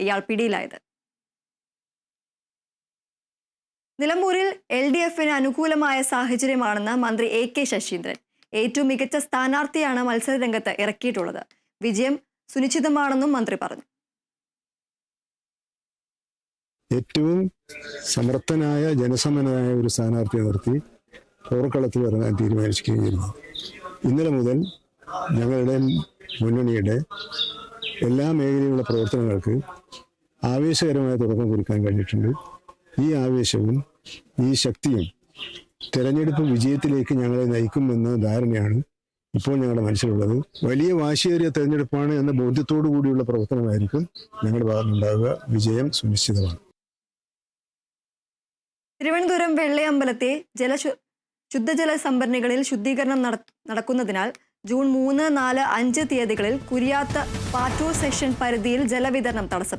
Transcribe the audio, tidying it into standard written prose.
ഇയാൾ പിടിയിലായത്. നിലമ്പൂരിൽ LDFന് അനുകൂലമായ സാഹചര്യമാണെന്ന് മന്ത്രി AK ശശീന്ദ്രൻ. ഏറ്റവും മികച്ച സ്ഥാനാർത്ഥിയാണ് മത്സരരംഗത്ത് ഇറക്കിയിട്ടുള്ളത്. വിജയം സുനിശ്ചിതമാണെന്നും മന്ത്രി പറഞ്ഞു. ഏറ്റവും സമർത്ഥനായ ജനസമ്മതനായ ഒരു സ്ഥാനാർത്ഥിയെ നിർത്തി പോർക്കളത്തിൽ ഇറങ്ങാൻ തീരുമാനിച്ചിരിക്കുന്നു. ഇന്നലെ മുതൽ ഞങ്ങളുടെ മുന്നണിയുടെ എല്ലാ മേഖലയിലുള്ള പ്രവർത്തനങ്ങൾക്ക് ആവേശകരമായ തുടക്കം കുറിക്കാൻ കഴിഞ്ഞിട്ടുണ്ട്. ഈ ആവേശവും ഈ ശക്തിയും തെരഞ്ഞെടുപ്പ് വിജയത്തിലേക്ക് ഞങ്ങളെ നയിക്കുമെന്ന ധാരണയാണ് ഇപ്പോൾ ഞങ്ങളുടെ മനസ്സിലുള്ളത്. വലിയ വാശിയേറിയ തെരഞ്ഞെടുപ്പാണ് എന്ന ബോധ്യത്തോടു കൂടിയുള്ള പ്രവർത്തനമായിരിക്കും ഞങ്ങളുടെ ഭാഗത്തുനിന്നുണ്ടാവുക. വിജയം സുനിശ്ചിതമാണ്. തിരുവനന്തപുരം വെള്ളയമ്പലത്തെ ശുദ്ധജല സംഭരണികളിൽ ശുദ്ധീകരണം നടക്കുന്നതിനാൽ ജൂൺ 3, 4, 5 തീയതികളിൽ കുരിയാത്ത് പാറ്റൂർ സെക്ഷൻ പരിധിയിൽ ജലവിതരണം തടസ്സപ്പെട്ടു.